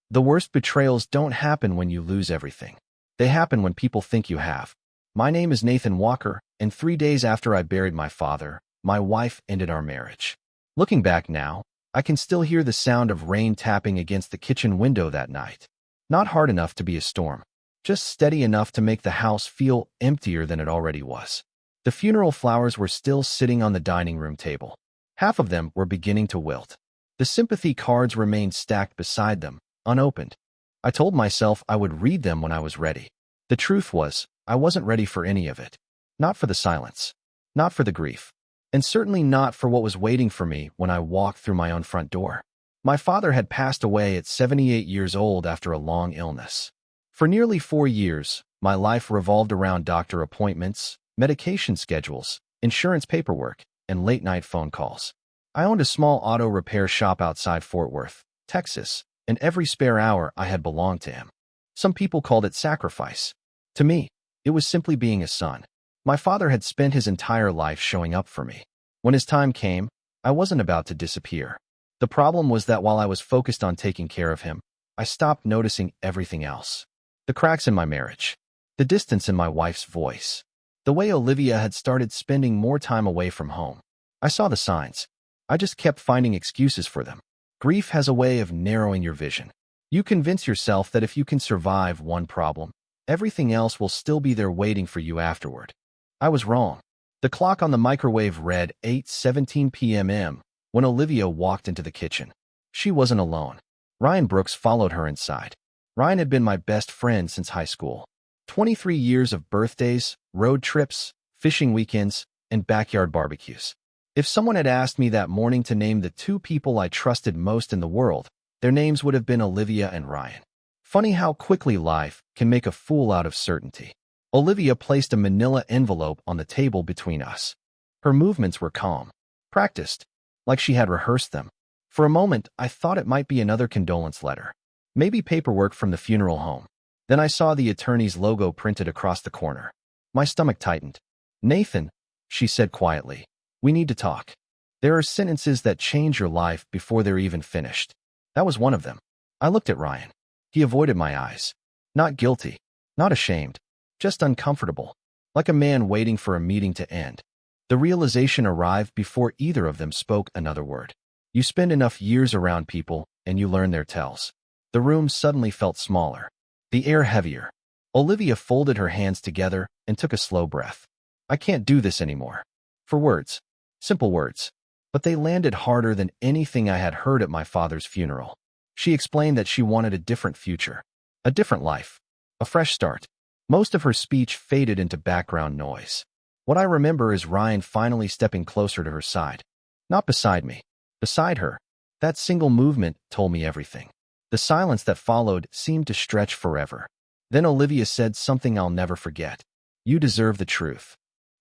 The worst betrayals don't happen when you lose everything. They happen when people think you have. My name is Nathan Walker, and 3 days after I buried my father, my wife ended our marriage. Looking back now, I can still hear the sound of rain tapping against the kitchen window that night. Not hard enough to be a storm, just steady enough to make the house feel emptier than it already was. The funeral flowers were still sitting on the dining room table. Half of them were beginning to wilt. The sympathy cards remained stacked beside them, unopened. I told myself I would read them when I was ready. The truth was, I wasn't ready for any of it. Not for the silence. Not for the grief. And certainly not for what was waiting for me when I walked through my own front door. My father had passed away at 78 years old after a long illness. For nearly 4 years, my life revolved around doctor appointments, medication schedules, insurance paperwork, and late-night phone calls. I owned a small auto repair shop outside Fort Worth, Texas, and every spare hour I had belonged to him. Some people called it sacrifice. To me, it was simply being a son. My father had spent his entire life showing up for me. When his time came, I wasn't about to disappear. The problem was that while I was focused on taking care of him, I stopped noticing everything else. The cracks in my marriage, the distance in my wife's voice, the way Olivia had started spending more time away from home. I saw the signs. I just kept finding excuses for them. Grief has a way of narrowing your vision. You convince yourself that if you can survive one problem, everything else will still be there waiting for you afterward. I was wrong. The clock on the microwave read 8:17 p.m. when Olivia walked into the kitchen. She wasn't alone. Ryan Brooks followed her inside. Ryan had been my best friend since high school. 23 years of birthdays, road trips, fishing weekends, and backyard barbecues. If someone had asked me that morning to name the 2 people I trusted most in the world, their names would have been Olivia and Ryan. Funny how quickly life can make a fool out of certainty. Olivia placed a manila envelope on the table between us. Her movements were calm, practiced, like she had rehearsed them. For a moment, I thought it might be another condolence letter. Maybe paperwork from the funeral home. Then I saw the attorney's logo printed across the corner. My stomach tightened. "Nathan," she said quietly, "we need to talk. There are sentences that change your life before they're even finished." That was one of them. I looked at Ryan. He avoided my eyes. Not guilty, not ashamed, just uncomfortable, like a man waiting for a meeting to end. The realization arrived before either of them spoke another word. You spend enough years around people, and you learn their tells. The room suddenly felt smaller, the air heavier. Olivia folded her hands together and took a slow breath. "I can't do this anymore." For words. Simple words. But they landed harder than anything I had heard at my father's funeral. She explained that she wanted a different future, a different life, a fresh start. Most of her speech faded into background noise. What I remember is Ryan finally stepping closer to her side. Not beside me, beside her. That single movement told me everything. The silence that followed seemed to stretch forever. Then Olivia said something I'll never forget. "You deserve the truth."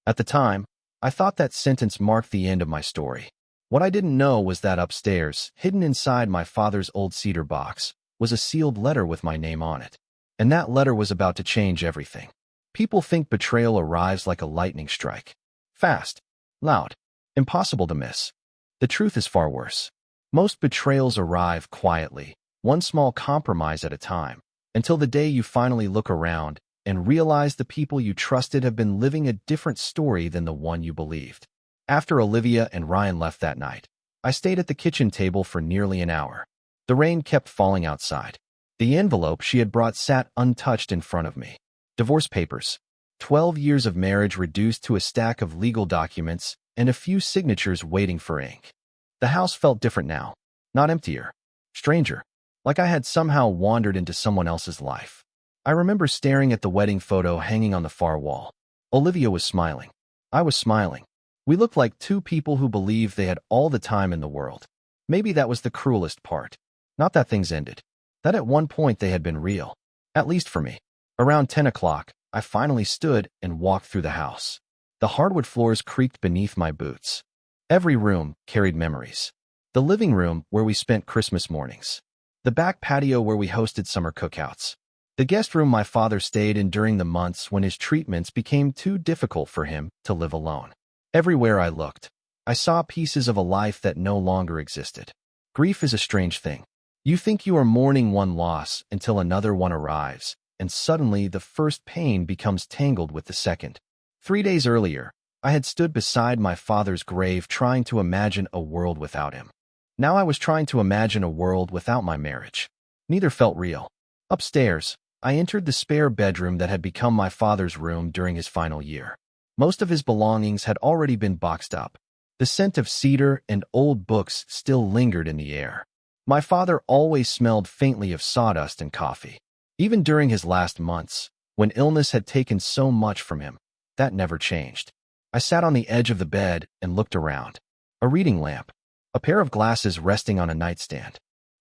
At the time, I thought that sentence marked the end of my story. What I didn't know was that upstairs, hidden inside my father's old cedar box, was a sealed letter with my name on it. And that letter was about to change everything. People think betrayal arrives like a lightning strike. Fast, loud, impossible to miss. The truth is far worse. Most betrayals arrive quietly, one small compromise at a time, until the day you finally look around and realize the people you trusted have been living a different story than the one you believed. After Olivia and Ryan left that night, I stayed at the kitchen table for nearly an hour. The rain kept falling outside. The envelope she had brought sat untouched in front of me. Divorce papers. 12 years of marriage reduced to a stack of legal documents and a few signatures waiting for ink. The house felt different now. Not emptier. Stranger. Like I had somehow wandered into someone else's life. I remember staring at the wedding photo hanging on the far wall. Olivia was smiling. I was smiling. We looked like 2 people who believed they had all the time in the world. Maybe that was the cruelest part. Not that things ended. That at one point they had been real. At least for me. Around 10 o'clock, I finally stood and walked through the house. The hardwood floors creaked beneath my boots. Every room carried memories. The living room where we spent Christmas mornings. The back patio where we hosted summer cookouts. The guest room my father stayed in during the months when his treatments became too difficult for him to live alone. Everywhere I looked, I saw pieces of a life that no longer existed. Grief is a strange thing. You think you are mourning one loss until another one arrives, and suddenly the first pain becomes tangled with the second. 3 days earlier, I had stood beside my father's grave trying to imagine a world without him. Now I was trying to imagine a world without my marriage. Neither felt real. Upstairs, I entered the spare bedroom that had become my father's room during his final year. Most of his belongings had already been boxed up. The scent of cedar and old books still lingered in the air. My father always smelled faintly of sawdust and coffee. Even during his last months, when illness had taken so much from him, that never changed. I sat on the edge of the bed and looked around. A reading lamp, a pair of glasses resting on a nightstand,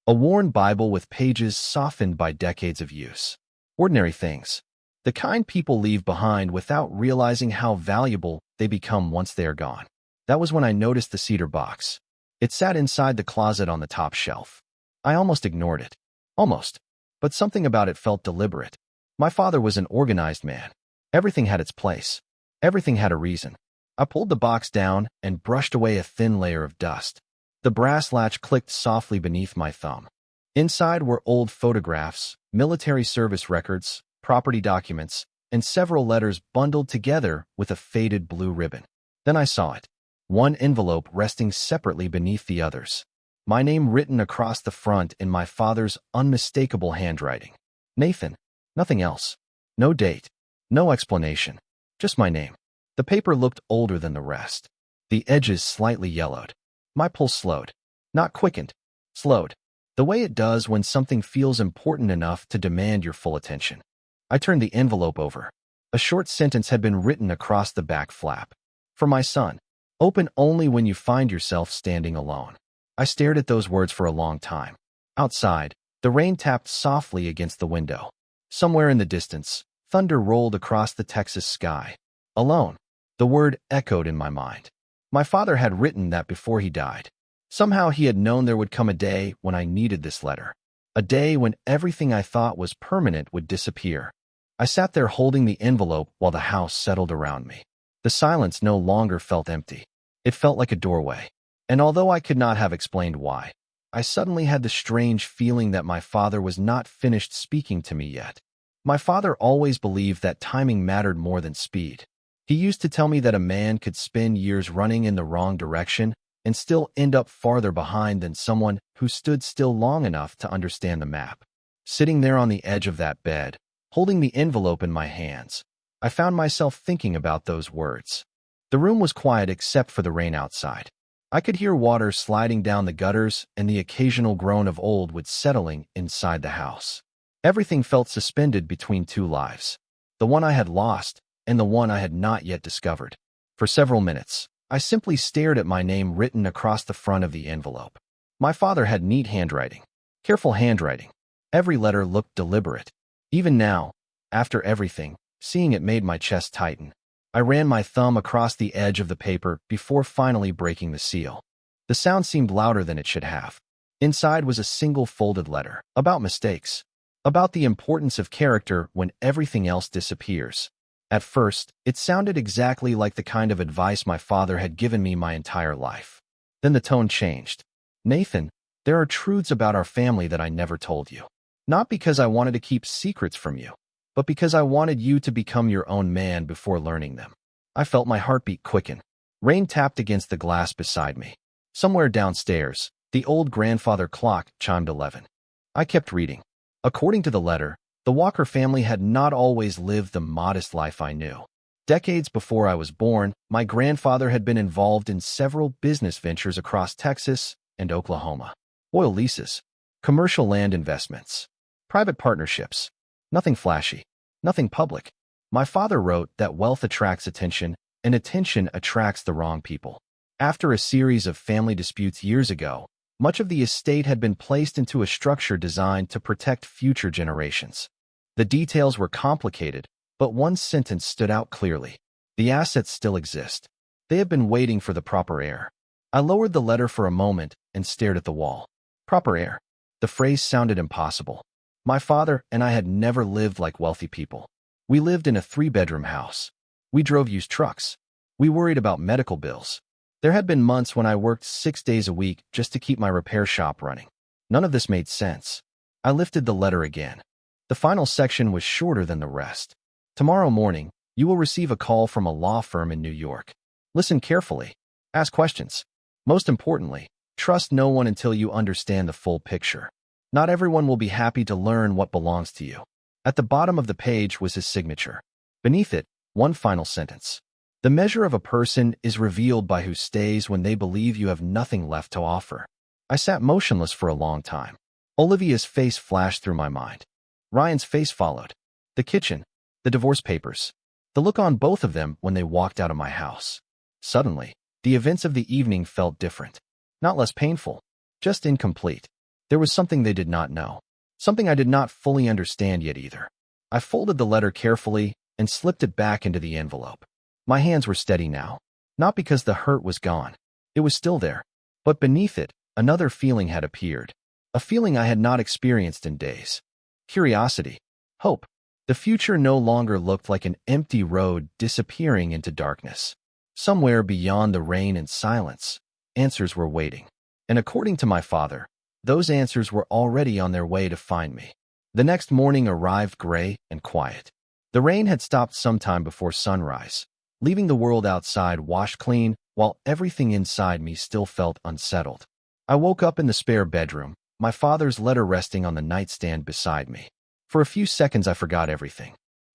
a worn Bible with pages softened by decades of use. Ordinary things, the kind people leave behind without realizing how valuable they become once they are gone. That was when I noticed the cedar box. It sat inside the closet on the top shelf. I almost ignored it. Almost. But something about it felt deliberate. My father was an organized man. Everything had its place. Everything had a reason. I pulled the box down and brushed away a thin layer of dust. The brass latch clicked softly beneath my thumb. Inside were old photographs, military service records, property documents, and several letters bundled together with a faded blue ribbon. Then I saw it. One envelope resting separately beneath the others. My name written across the front in my father's unmistakable handwriting. Nathan. Nothing else. No date. No explanation. Just my name. The paper looked older than the rest. The edges slightly yellowed. My pulse slowed. Not quickened. Slowed. The way it does when something feels important enough to demand your full attention. I turned the envelope over. A short sentence had been written across the back flap. For my son. Open only when you find yourself standing alone. I stared at those words for a long time. Outside, the rain tapped softly against the window. Somewhere in the distance, thunder rolled across the Texas sky. Alone. The word echoed in my mind. My father had written that before he died. Somehow he had known there would come a day when I needed this letter. A day when everything I thought was permanent would disappear. I sat there holding the envelope while the house settled around me. The silence no longer felt empty. It felt like a doorway. And although I could not have explained why, I suddenly had the strange feeling that my father was not finished speaking to me yet. My father always believed that timing mattered more than speed. He used to tell me that a man could spend years running in the wrong direction and still end up farther behind than someone who stood still long enough to understand the map. Sitting there on the edge of that bed, holding the envelope in my hands, I found myself thinking about those words. The room was quiet except for the rain outside. I could hear water sliding down the gutters and the occasional groan of old wood settling inside the house. Everything felt suspended between two lives, the one I had lost and the one I had not yet discovered. For several minutes, I simply stared at my name written across the front of the envelope. My father had neat handwriting, careful handwriting. Every letter looked deliberate. Even now, after everything, seeing it made my chest tighten. I ran my thumb across the edge of the paper before finally breaking the seal. The sound seemed louder than it should have. Inside was a single folded letter, about mistakes, about the importance of character when everything else disappears. At first, it sounded exactly like the kind of advice my father had given me my entire life. Then the tone changed. Nathan, there are truths about our family that I never told you. Not because I wanted to keep secrets from you, but because I wanted you to become your own man before learning them. I felt my heartbeat quicken. Rain tapped against the glass beside me. Somewhere downstairs, the old grandfather clock chimed 11. I kept reading. According to the letter, the Walker family had not always lived the modest life I knew. Decades before I was born, my grandfather had been involved in several business ventures across Texas and Oklahoma. Oil leases, commercial land investments, private partnerships. Nothing flashy, nothing public. My father wrote that wealth attracts attention, and attention attracts the wrong people. After a series of family disputes years ago, much of the estate had been placed into a structure designed to protect future generations. The details were complicated, but one sentence stood out clearly. The assets still exist. They have been waiting for the proper heir. I lowered the letter for a moment and stared at the wall. Proper heir. The phrase sounded impossible. My father and I had never lived like wealthy people. We lived in a 3-bedroom house. We drove used trucks. We worried about medical bills. There had been months when I worked 6 days a week just to keep my repair shop running. None of this made sense. I lifted the letter again. The final section was shorter than the rest. Tomorrow morning, you will receive a call from a law firm in New York. Listen carefully. Ask questions. Most importantly, trust no one until you understand the full picture. Not everyone will be happy to learn what belongs to you. At the bottom of the page was his signature. Beneath it, one final sentence. The measure of a person is revealed by who stays when they believe you have nothing left to offer. I sat motionless for a long time. Olivia's face flashed through my mind. Ryan's face followed. The kitchen, the divorce papers, the look on both of them when they walked out of my house. Suddenly, the events of the evening felt different. Not less painful, just incomplete. There was something they did not know. Something I did not fully understand yet either. I folded the letter carefully and slipped it back into the envelope. My hands were steady now. Not because the hurt was gone. It was still there. But beneath it, another feeling had appeared. A feeling I had not experienced in days. Curiosity. Hope. The future no longer looked like an empty road disappearing into darkness. Somewhere beyond the rain and silence, answers were waiting. And according to my father, those answers were already on their way to find me. The next morning arrived gray and quiet. The rain had stopped sometime before sunrise, leaving the world outside washed clean while everything inside me still felt unsettled. I woke up in the spare bedroom, my father's letter resting on the nightstand beside me. For a few seconds I forgot everything.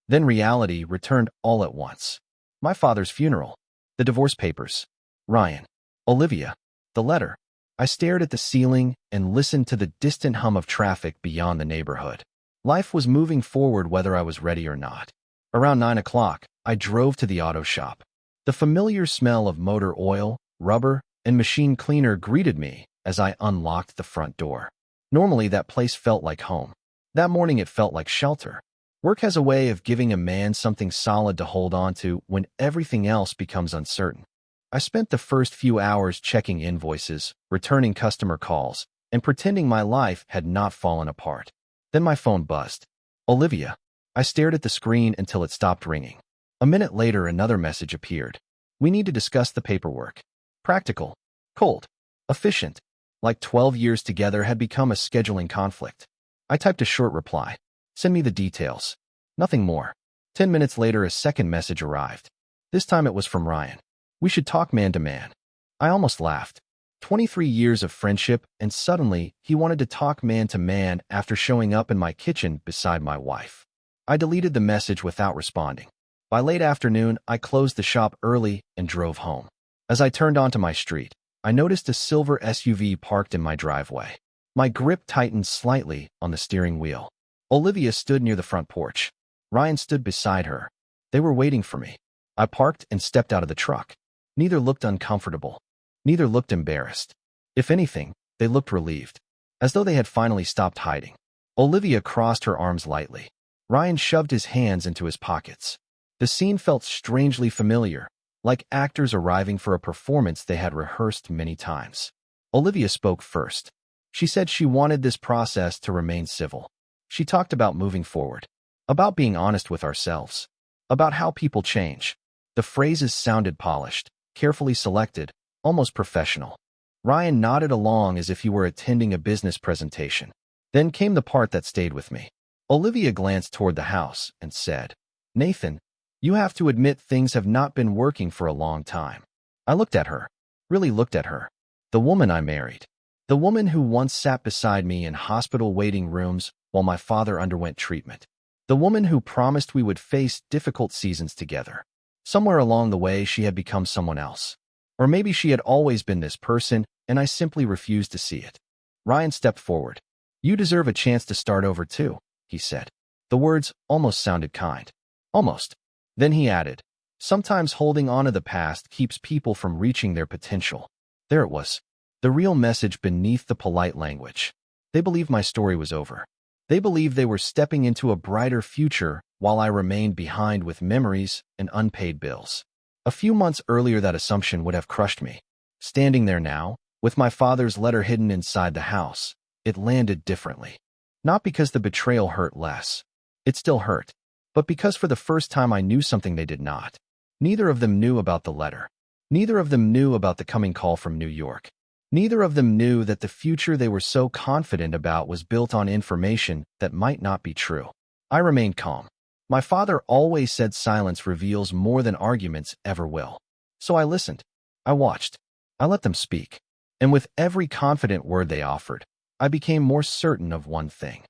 Then reality returned all at once. My father's funeral, the divorce papers, Ryan, Olivia, the letter. I stared at the ceiling and listened to the distant hum of traffic beyond the neighborhood. Life was moving forward whether I was ready or not. Around 9 o'clock, I drove to the auto shop. The familiar smell of motor oil, rubber, and machine cleaner greeted me as I unlocked the front door. Normally, that place felt like home. That morning, it felt like shelter. Work has a way of giving a man something solid to hold on to when everything else becomes uncertain. I spent the first few hours checking invoices, returning customer calls, and pretending my life had not fallen apart. Then my phone buzzed. Olivia. I stared at the screen until it stopped ringing. A minute later, another message appeared. We need to discuss the paperwork. Practical. Cold. Efficient. Like 12 years together had become a scheduling conflict. I typed a short reply. Send me the details. Nothing more. 10 minutes later, a second message arrived. This time it was from Ryan. We should talk man to man. I almost laughed. 23 years of friendship, and suddenly he wanted to talk man to man after showing up in my kitchen beside my wife. I deleted the message without responding. By late afternoon, I closed the shop early and drove home. As I turned onto my street, I noticed a silver SUV parked in my driveway. My grip tightened slightly on the steering wheel. Olivia stood near the front porch. Ryan stood beside her. They were waiting for me. I parked and stepped out of the truck. Neither looked uncomfortable. Neither looked embarrassed. If anything, they looked relieved, as though they had finally stopped hiding. Olivia crossed her arms lightly. Ryan shoved his hands into his pockets. The scene felt strangely familiar, like actors arriving for a performance they had rehearsed many times. Olivia spoke first. She said she wanted this process to remain civil. She talked about moving forward, about being honest with ourselves, about how people change. The phrases sounded polished, carefully selected, almost professional. Ryan nodded along as if he were attending a business presentation. Then came the part that stayed with me. Olivia glanced toward the house and said, "Nathan, you have to admit things have not been working for a long time." I looked at her, really looked at her. The woman I married. The woman who once sat beside me in hospital waiting rooms while my father underwent treatment. The woman who promised we would face difficult seasons together. Somewhere along the way, she had become someone else. Or maybe she had always been this person, and I simply refused to see it. Ryan stepped forward. "You deserve a chance to start over too," he said. The words almost sounded kind. Almost. Then he added, "Sometimes holding on to the past keeps people from reaching their potential." There it was. The real message beneath the polite language. They believed my story was over. They believed they were stepping into a brighter future while I remained behind with memories and unpaid bills. A few months earlier, that assumption would have crushed me. Standing there now, with my father's letter hidden inside the house, it landed differently. Not because the betrayal hurt less. It still hurt. But because for the first time I knew something they did not. Neither of them knew about the letter. Neither of them knew about the coming call from New York. Neither of them knew that the future they were so confident about was built on information that might not be true. I remained calm. My father always said silence reveals more than arguments ever will. So I listened. I watched. I let them speak. And with every confident word they offered, I became more certain of one thing.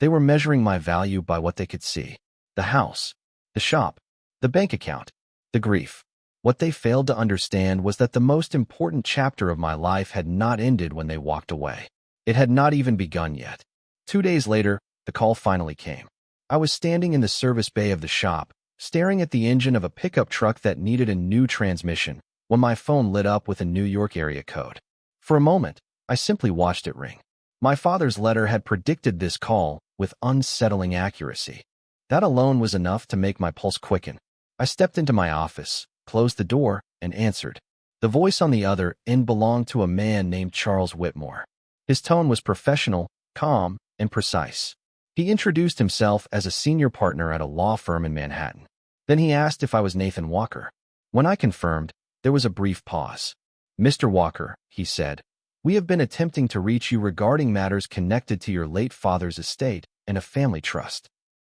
They were measuring my value by what they could see. The house, the shop, the bank account, the grief. What they failed to understand was that the most important chapter of my life had not ended when they walked away. It had not even begun yet. 2 days later, the call finally came. I was standing in the service bay of the shop, staring at the engine of a pickup truck that needed a new transmission, when my phone lit up with a New York area code. For a moment, I simply watched it ring. My father's letter had predicted this call with unsettling accuracy. That alone was enough to make my pulse quicken. I stepped into my office, closed the door, and answered. The voice on the other end belonged to a man named Charles Whitmore. His tone was professional, calm, and precise. He introduced himself as a senior partner at a law firm in Manhattan. Then he asked if I was Nathan Walker. When I confirmed, there was a brief pause. "Mr. Walker," he said, "we have been attempting to reach you regarding matters connected to your late father's estate and a family trust."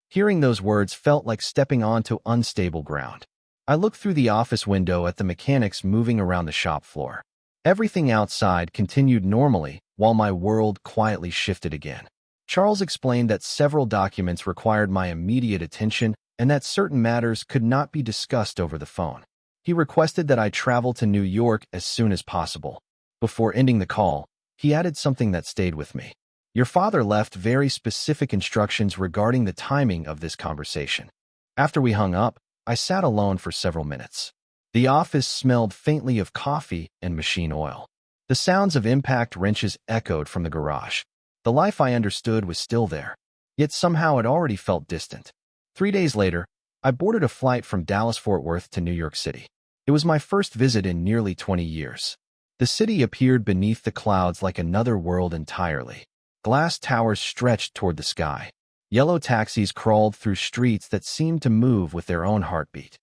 Hearing those words felt like stepping onto unstable ground. I looked through the office window at the mechanics moving around the shop floor. Everything outside continued normally while my world quietly shifted again. Charles explained that several documents required my immediate attention and that certain matters could not be discussed over the phone. He requested that I travel to New York as soon as possible. Before ending the call, he added something that stayed with me. "Your father left very specific instructions regarding the timing of this conversation." After we hung up, I sat alone for several minutes. The office smelled faintly of coffee and machine oil. The sounds of impact wrenches echoed from the garage. The life I understood was still there, yet somehow it already felt distant. 3 days later, I boarded a flight from Dallas-Fort Worth to New York City. It was my first visit in nearly 20 years. The city appeared beneath the clouds like another world entirely. Glass towers stretched toward the sky. Yellow taxis crawled through streets that seemed to move with their own heartbeat.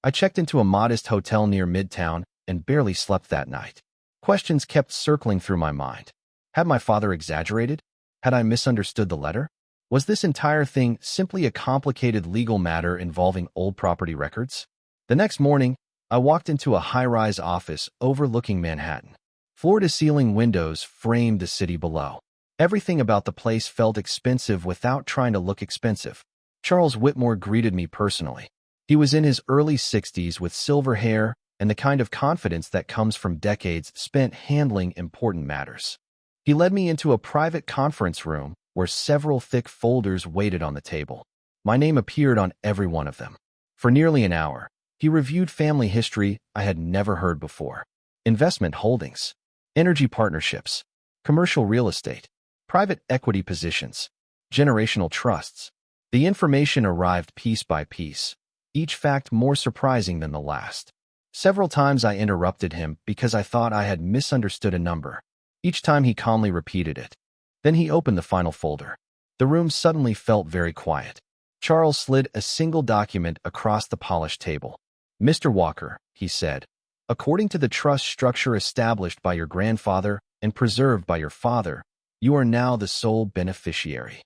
I checked into a modest hotel near Midtown and barely slept that night. Questions kept circling through my mind. Had my father exaggerated? Had I misunderstood the letter? Was this entire thing simply a complicated legal matter involving old property records? The next morning, I walked into a high-rise office overlooking Manhattan. Floor-to-ceiling windows framed the city below. Everything about the place felt expensive without trying to look expensive. Charles Whitmore greeted me personally. He was in his early 60s with silver hair and the kind of confidence that comes from decades spent handling important matters. He led me into a private conference room where several thick folders waited on the table. My name appeared on every one of them. For nearly an hour, he reviewed family history I had never heard before. Investment holdings, energy partnerships, commercial real estate, private equity positions, generational trusts. The information arrived piece by piece, each fact more surprising than the last. Several times I interrupted him because I thought I had misunderstood a number. Each time he calmly repeated it. Then he opened the final folder. The room suddenly felt very quiet. Charles slid a single document across the polished table. "Mr. Walker," he said, "according to the trust structure established by your grandfather and preserved by your father, you are now the sole beneficiary."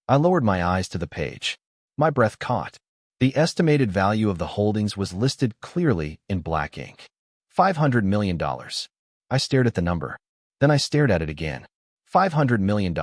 I lowered my eyes to the page. My breath caught. The estimated value of the holdings was listed clearly in black ink. $500 million. I stared at the number. Then I stared at it again. $500 million.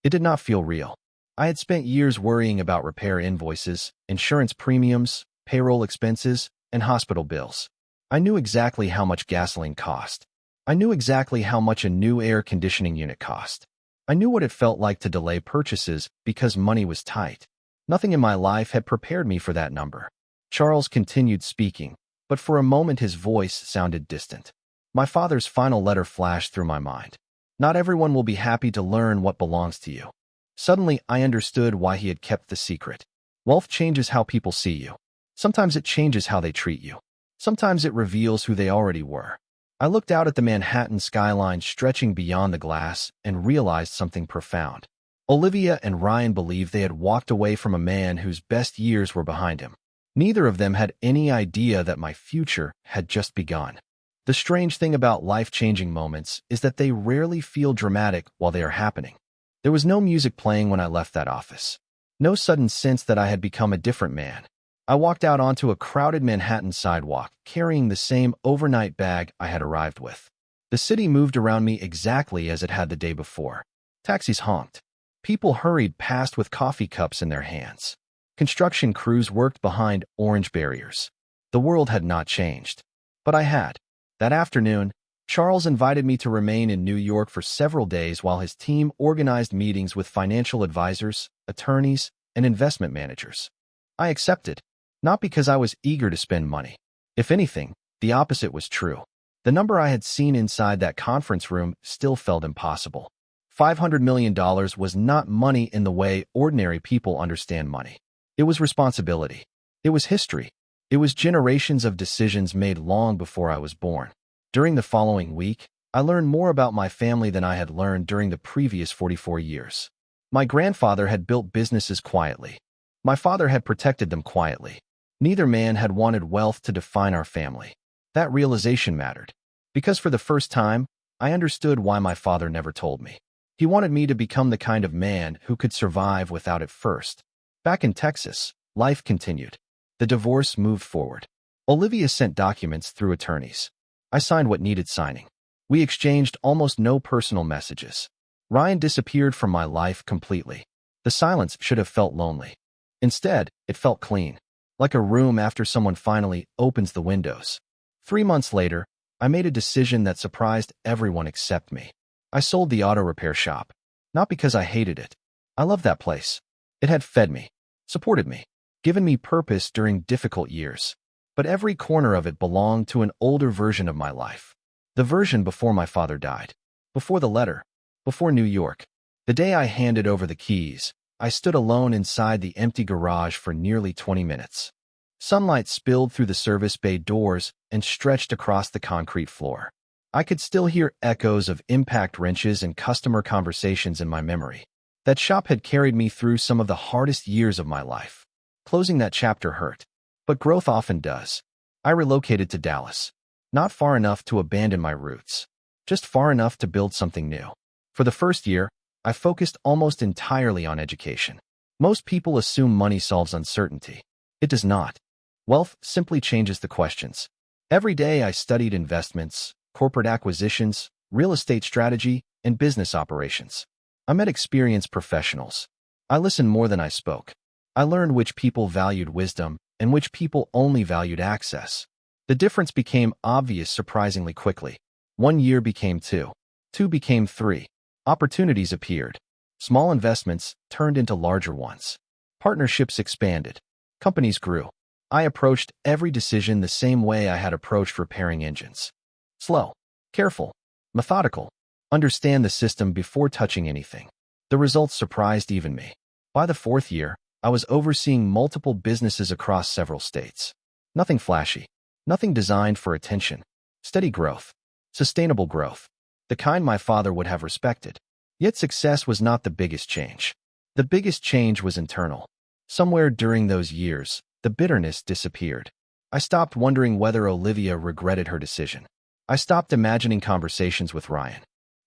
It did not feel real. I had spent years worrying about repair invoices, insurance premiums, payroll expenses, and hospital bills. I knew exactly how much gasoline cost. I knew exactly how much a new air conditioning unit cost. I knew what it felt like to delay purchases because money was tight. Nothing in my life had prepared me for that number. Charles continued speaking, but for a moment his voice sounded distant. My father's final letter flashed through my mind. "Not everyone will be happy to learn what belongs to you." Suddenly, I understood why he had kept the secret. Wealth changes how people see you. Sometimes it changes how they treat you. Sometimes it reveals who they already were. I looked out at the Manhattan skyline stretching beyond the glass and realized something profound. Olivia and Ryan believed they had walked away from a man whose best years were behind him. Neither of them had any idea that my future had just begun. The strange thing about life-changing moments is that they rarely feel dramatic while they are happening. There was no music playing when I left that office. No sudden sense that I had become a different man. I walked out onto a crowded Manhattan sidewalk, carrying the same overnight bag I had arrived with. The city moved around me exactly as it had the day before. Taxis honked. People hurried past with coffee cups in their hands. Construction crews worked behind orange barriers. The world had not changed. But I had. That afternoon, Charles invited me to remain in New York for several days while his team organized meetings with financial advisors, attorneys, and investment managers. I accepted, not because I was eager to spend money. If anything, the opposite was true. The number I had seen inside that conference room still felt impossible. $500 million was not money in the way ordinary people understand money. It was responsibility. It was history. It was generations of decisions made long before I was born. During the following week, I learned more about my family than I had learned during the previous 44 years. My grandfather had built businesses quietly. My father had protected them quietly. Neither man had wanted wealth to define our family. That realization mattered, because for the first time, I understood why my father never told me. He wanted me to become the kind of man who could survive without it first. Back in Texas, life continued. The divorce moved forward. Olivia sent documents through attorneys. I signed what needed signing. We exchanged almost no personal messages. Ryan disappeared from my life completely. The silence should have felt lonely. Instead, it felt clean, like a room after someone finally opens the windows. 3 months later, I made a decision that surprised everyone except me. I sold the auto repair shop. Not because I hated it. I loved that place. It had fed me, supported me, given me purpose during difficult years. But every corner of it belonged to an older version of my life. The version before my father died. Before the letter. Before New York. The day I handed over the keys, I stood alone inside the empty garage for nearly 20 minutes. Sunlight spilled through the service bay doors and stretched across the concrete floor. I could still hear echoes of impact wrenches and customer conversations in my memory. That shop had carried me through some of the hardest years of my life. Closing that chapter hurt. But growth often does. I relocated to Dallas. Not far enough to abandon my roots. Just far enough to build something new. For the first year, I focused almost entirely on education. Most people assume money solves uncertainty. It does not. Wealth simply changes the questions. Every day I studied investments, corporate acquisitions, real estate strategy, and business operations. I met experienced professionals. I listened more than I spoke. I learned which people valued wisdom and which people only valued access. The difference became obvious surprisingly quickly. 1 year became 2. 2 became 3. Opportunities appeared. Small investments turned into larger ones. Partnerships expanded. Companies grew. I approached every decision the same way I had approached repairing engines. Slow, careful, methodical. Understand the system before touching anything. The results surprised even me. By the 4th year, I was overseeing multiple businesses across several states. Nothing flashy. Nothing designed for attention. Steady growth. Sustainable growth. The kind my father would have respected. Yet success was not the biggest change. The biggest change was internal. Somewhere during those years, the bitterness disappeared. I stopped wondering whether Olivia regretted her decision. I stopped imagining conversations with Ryan.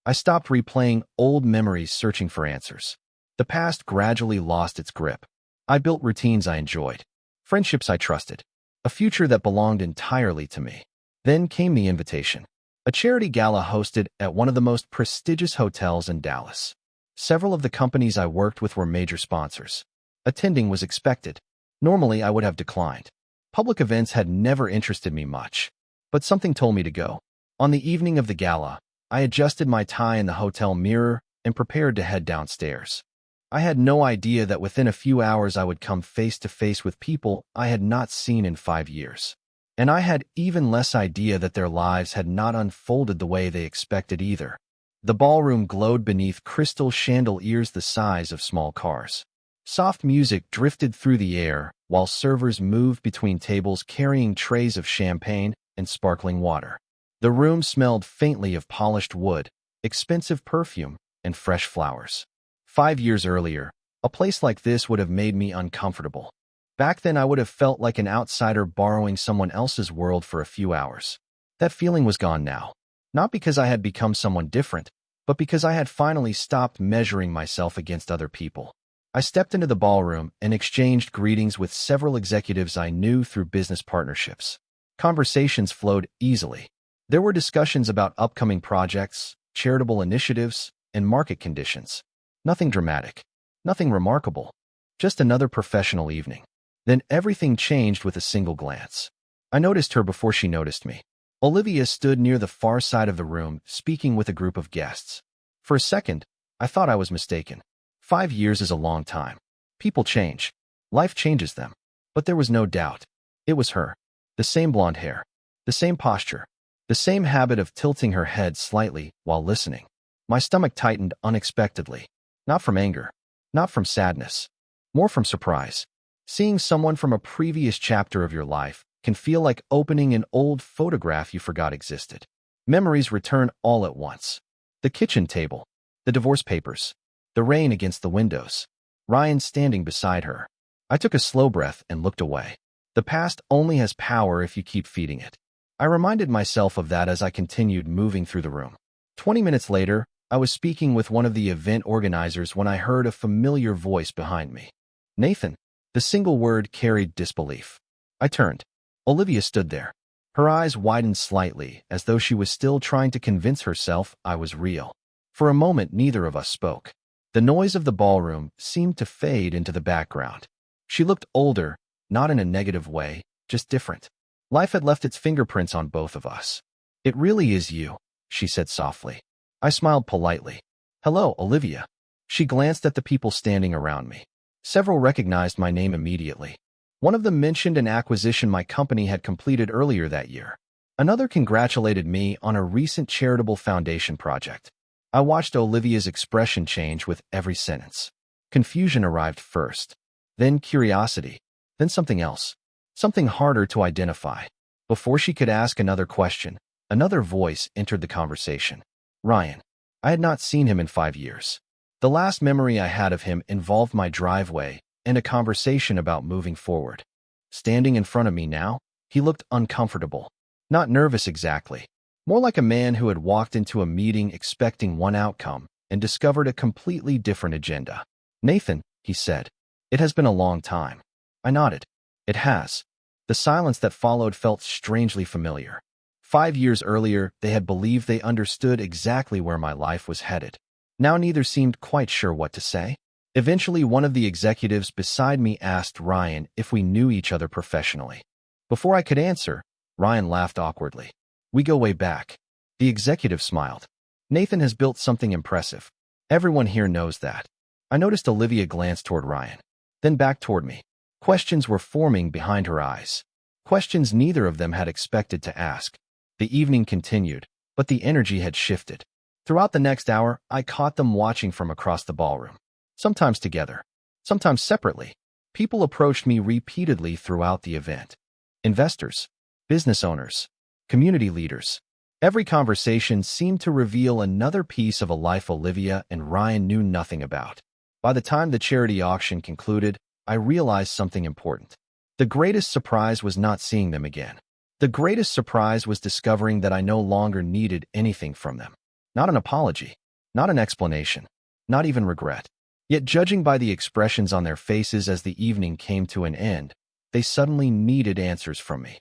I stopped replaying old memories searching for answers. The past gradually lost its grip. I built routines I enjoyed. Friendships I trusted. A future that belonged entirely to me. Then came the invitation. A charity gala hosted at one of the most prestigious hotels in Dallas. Several of the companies I worked with were major sponsors. Attending was expected. Normally, I would have declined. Public events had never interested me much. But something told me to go. On the evening of the gala, I adjusted my tie in the hotel mirror and prepared to head downstairs. I had no idea that within a few hours I would come face to face with people I had not seen in 5 years. And I had even less idea that their lives had not unfolded the way they expected either. The ballroom glowed beneath crystal chandeliers the size of small cars. Soft music drifted through the air while servers moved between tables carrying trays of champagne and sparkling water. The room smelled faintly of polished wood, expensive perfume, and fresh flowers. 5 years earlier, a place like this would have made me uncomfortable. Back then I would have felt like an outsider borrowing someone else's world for a few hours. That feeling was gone now. Not because I had become someone different, but because I had finally stopped measuring myself against other people. I stepped into the ballroom and exchanged greetings with several executives I knew through business partnerships. Conversations flowed easily. There were discussions about upcoming projects, charitable initiatives, and market conditions. Nothing dramatic, nothing remarkable, just another professional evening. Then everything changed with a single glance. I noticed her before she noticed me. Olivia stood near the far side of the room, speaking with a group of guests. For a second, I thought I was mistaken. 5 years is a long time. People change. Life changes them. But there was no doubt. It was her. The same blonde hair. The same posture. The same habit of tilting her head slightly while listening. My stomach tightened unexpectedly. Not from anger. Not from sadness. More from surprise. Seeing someone from a previous chapter of your life can feel like opening an old photograph you forgot existed. Memories return all at once. The kitchen table. The divorce papers. The rain against the windows. Ryan standing beside her. I took a slow breath and looked away. The past only has power if you keep feeding it. I reminded myself of that as I continued moving through the room. 20 minutes later, I was speaking with one of the event organizers when I heard a familiar voice behind me. Nathan. The single word carried disbelief. I turned. Olivia stood there. Her eyes widened slightly, as though she was still trying to convince herself I was real. For a moment, neither of us spoke. The noise of the ballroom seemed to fade into the background. She looked older, not in a negative way, just different. Life had left its fingerprints on both of us. It really is you, she said softly. I smiled politely. Hello, Olivia. She glanced at the people standing around me. Several recognized my name immediately. One of them mentioned an acquisition my company had completed earlier that year. Another congratulated me on a recent charitable foundation project. I watched Olivia's expression change with every sentence. Confusion arrived first, then curiosity, then something else, something harder to identify. Before she could ask another question, another voice entered the conversation. Ryan. I had not seen him in 5 years. The last memory I had of him involved my driveway and a conversation about moving forward. Standing in front of me now, he looked uncomfortable. Not nervous exactly. More like a man who had walked into a meeting expecting one outcome and discovered a completely different agenda. Nathan, he said, it has been a long time. I nodded. It has. The silence that followed felt strangely familiar. 5 years earlier, they had believed they understood exactly where my life was headed. Now neither seemed quite sure what to say. Eventually, one of the executives beside me asked Ryan if we knew each other professionally. Before I could answer, Ryan laughed awkwardly. We go way back. The executive smiled. Nathan has built something impressive. Everyone here knows that. I noticed Olivia glance toward Ryan, then back toward me. Questions were forming behind her eyes. Questions neither of them had expected to ask. The evening continued, but the energy had shifted. Throughout the next hour, I caught them watching from across the ballroom. Sometimes together, sometimes separately. People approached me repeatedly throughout the event. Investors, business owners, community leaders. Every conversation seemed to reveal another piece of a life Olivia and Ryan knew nothing about. By the time the charity auction concluded, I realized something important. The greatest surprise was not seeing them again. The greatest surprise was discovering that I no longer needed anything from them. Not an apology, not an explanation, not even regret. Yet judging by the expressions on their faces as the evening came to an end, they suddenly needed answers from me.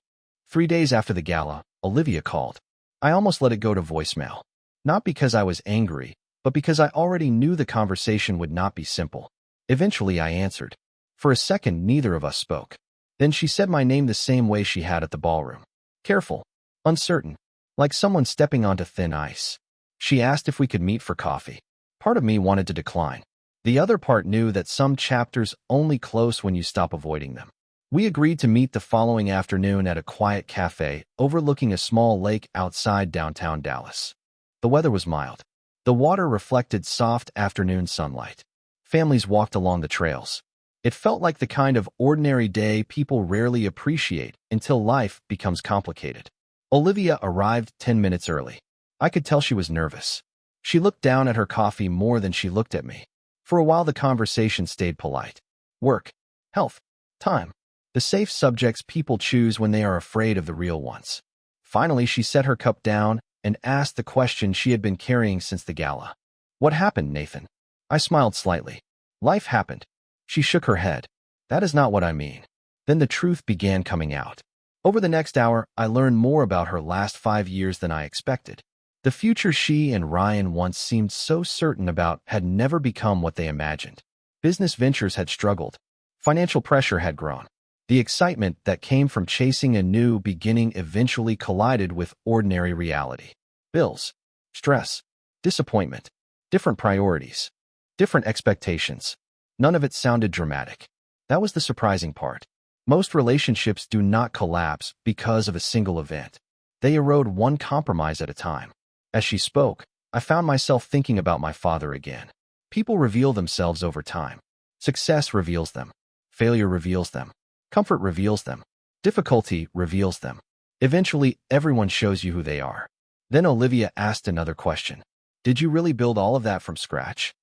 3 days after the gala, Olivia called. I almost let it go to voicemail. Not because I was angry, but because I already knew the conversation would not be simple. Eventually I answered. For a second, neither of us spoke. Then she said my name the same way she had at the ballroom. Careful, uncertain, like someone stepping onto thin ice. She asked if we could meet for coffee. Part of me wanted to decline. The other part knew that some chapters only close when you stop avoiding them. We agreed to meet the following afternoon at a quiet cafe overlooking a small lake outside downtown Dallas. The weather was mild. The water reflected soft afternoon sunlight. Families walked along the trails. It felt like the kind of ordinary day people rarely appreciate until life becomes complicated. Olivia arrived 10 minutes early. I could tell she was nervous. She looked down at her coffee more than she looked at me. For a while the conversation stayed polite. Work, health, time. The safe subjects people choose when they are afraid of the real ones. Finally, she set her cup down and asked the question she had been carrying since the gala. What happened, Nathan? I smiled slightly. Life happened. She shook her head. That is not what I mean. Then the truth began coming out. Over the next hour, I learned more about her last 5 years than I expected. The future she and Ryan once seemed so certain about had never become what they imagined. Business ventures had struggled. Financial pressure had grown. The excitement that came from chasing a new beginning eventually collided with ordinary reality. Bills, stress, disappointment, different priorities, different expectations. None of it sounded dramatic. That was the surprising part. Most relationships do not collapse because of a single event. They erode one compromise at a time. As she spoke, I found myself thinking about my father again. People reveal themselves over time. Success reveals them. Failure reveals them. Comfort reveals them. Difficulty reveals them. Eventually, everyone shows you who they are. Then Olivia asked another question. Did you really build all of that from scratch?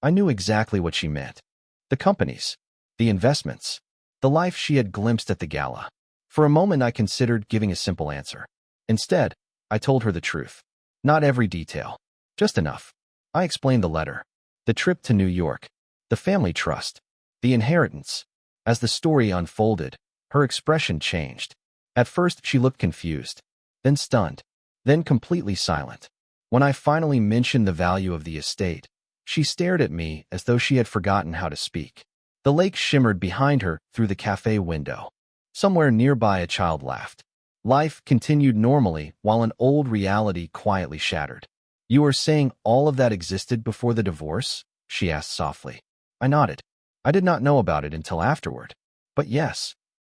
I knew exactly what she meant. The companies, the investments, the life she had glimpsed at the gala. For a moment, I considered giving a simple answer. Instead, I told her the truth. Not every detail, just enough. I explained the letter, the trip to New York, the family trust, the inheritance. As the story unfolded, her expression changed. At first, she looked confused, then stunned, then completely silent. When I finally mentioned the value of the estate, she stared at me as though she had forgotten how to speak. The lake shimmered behind her through the cafe window. Somewhere nearby, a child laughed. Life continued normally while an old reality quietly shattered. You are saying all of that existed before the divorce? She asked softly. I nodded. I did not know about it until afterward. But yes.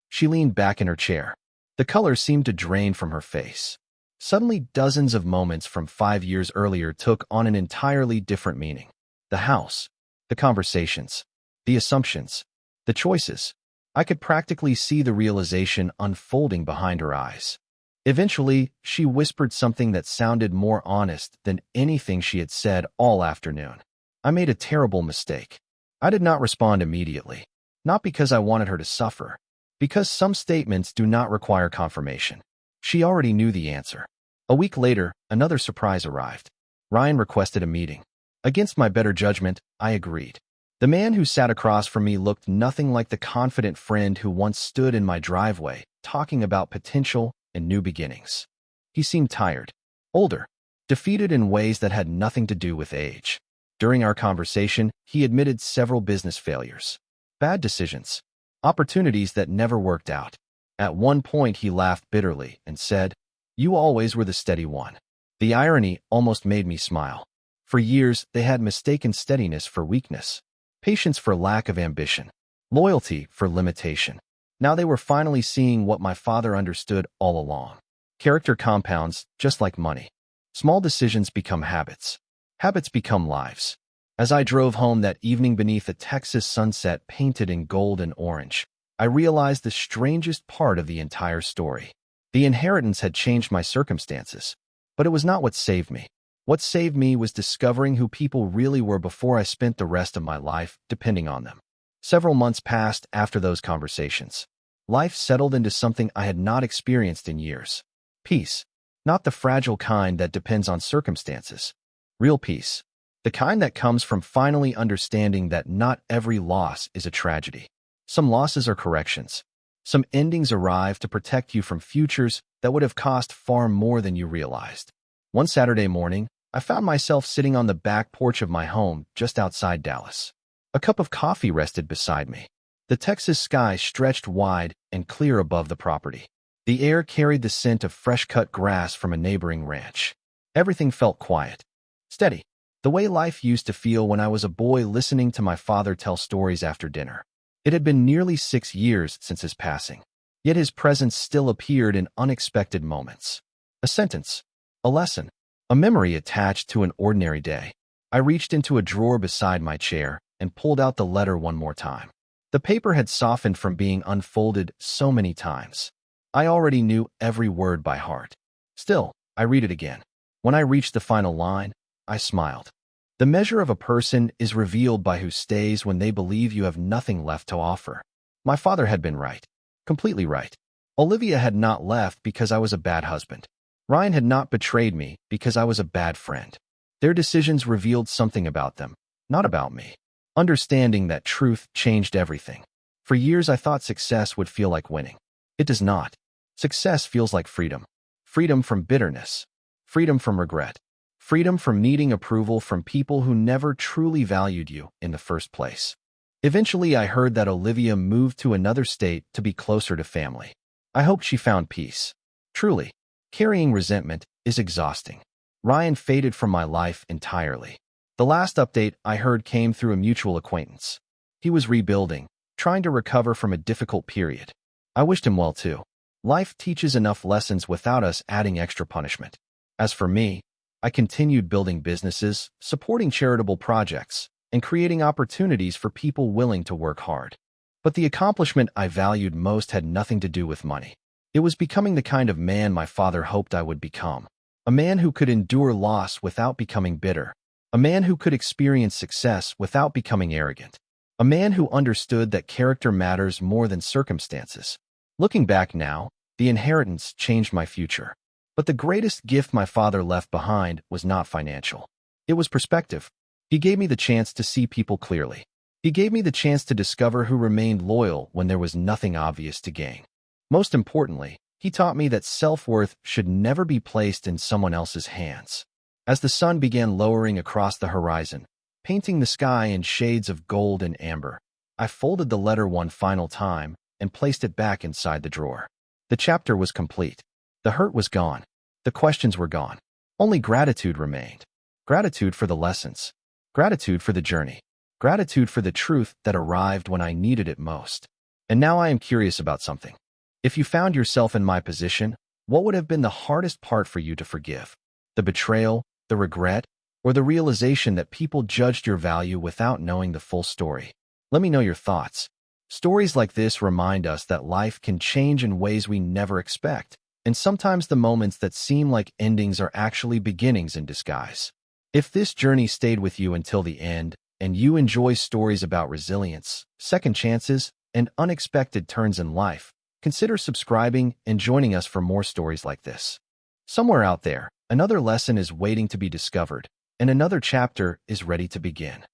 She leaned back in her chair. The color seemed to drain from her face. Suddenly, dozens of moments from 5 years earlier took on an entirely different meaning. The house, the conversations, the assumptions, the choices. I could practically see the realization unfolding behind her eyes. Eventually, she whispered something that sounded more honest than anything she had said all afternoon. I made a terrible mistake. I did not respond immediately. Not because I wanted her to suffer. Because some statements do not require confirmation. She already knew the answer. A week later, another surprise arrived. Ryan requested a meeting. Against my better judgment, I agreed. The man who sat across from me looked nothing like the confident friend who once stood in my driveway, talking about potential and new beginnings. He seemed tired, older, defeated in ways that had nothing to do with age. During our conversation, he admitted several business failures, bad decisions, opportunities that never worked out. At one point, he laughed bitterly and said, "You always were the steady one." The irony almost made me smile. For years, they had mistaken steadiness for weakness. Patience for lack of ambition, loyalty for limitation. Now they were finally seeing what my father understood all along. Character compounds, just like money. Small decisions become habits. Habits become lives. As I drove home that evening beneath a Texas sunset painted in gold and orange, I realized the strangest part of the entire story. The inheritance had changed my circumstances, but it was not what saved me. What saved me was discovering who people really were before I spent the rest of my life depending on them. Several months passed after those conversations. Life settled into something I had not experienced in years. Peace. Not the fragile kind that depends on circumstances. Real peace. The kind that comes from finally understanding that not every loss is a tragedy. Some losses are corrections. Some endings arrive to protect you from futures that would have cost far more than you realized. One Saturday morning, I found myself sitting on the back porch of my home just outside Dallas. A cup of coffee rested beside me. The Texas sky stretched wide and clear above the property. The air carried the scent of fresh-cut grass from a neighboring ranch. Everything felt quiet, steady, the way life used to feel when I was a boy listening to my father tell stories after dinner. It had been nearly 6 years since his passing, yet his presence still appeared in unexpected moments. A sentence, a lesson, a memory attached to an ordinary day. I reached into a drawer beside my chair and pulled out the letter one more time. The paper had softened from being unfolded so many times. I already knew every word by heart. Still, I read it again. When I reached the final line, I smiled. The measure of a person is revealed by who stays when they believe you have nothing left to offer. My father had been right. Completely right. Olivia had not left because I was a bad husband. Ryan had not betrayed me because I was a bad friend. Their decisions revealed something about them, not about me. Understanding that truth changed everything. For years I thought success would feel like winning. It does not. Success feels like freedom. Freedom from bitterness. Freedom from regret. Freedom from needing approval from people who never truly valued you in the first place. Eventually, I heard that Olivia moved to another state to be closer to family. I hoped she found peace. Truly, carrying resentment is exhausting. Ryan faded from my life entirely. The last update I heard came through a mutual acquaintance. He was rebuilding, trying to recover from a difficult period. I wished him well too. Life teaches enough lessons without us adding extra punishment. As for me, I continued building businesses, supporting charitable projects, and creating opportunities for people willing to work hard. But the accomplishment I valued most had nothing to do with money. It was becoming the kind of man my father hoped I would become. A man who could endure loss without becoming bitter. A man who could experience success without becoming arrogant. A man who understood that character matters more than circumstances. Looking back now, the inheritance changed my future. But the greatest gift my father left behind was not financial. It was perspective. He gave me the chance to see people clearly. He gave me the chance to discover who remained loyal when there was nothing obvious to gain. Most importantly, he taught me that self-worth should never be placed in someone else's hands. As the sun began lowering across the horizon, painting the sky in shades of gold and amber, I folded the letter one final time and placed it back inside the drawer. The chapter was complete. The hurt was gone. The questions were gone. Only gratitude remained. Gratitude for the lessons. Gratitude for the journey. Gratitude for the truth that arrived when I needed it most. And now I am curious about something. If you found yourself in my position, what would have been the hardest part for you to forgive? The betrayal, the regret, or the realization that people judged your value without knowing the full story? Let me know your thoughts. Stories like this remind us that life can change in ways we never expect, and sometimes the moments that seem like endings are actually beginnings in disguise. If this journey stayed with you until the end, and you enjoy stories about resilience, second chances, and unexpected turns in life, consider subscribing and joining us for more stories like this. Somewhere out there, another lesson is waiting to be discovered, and another chapter is ready to begin.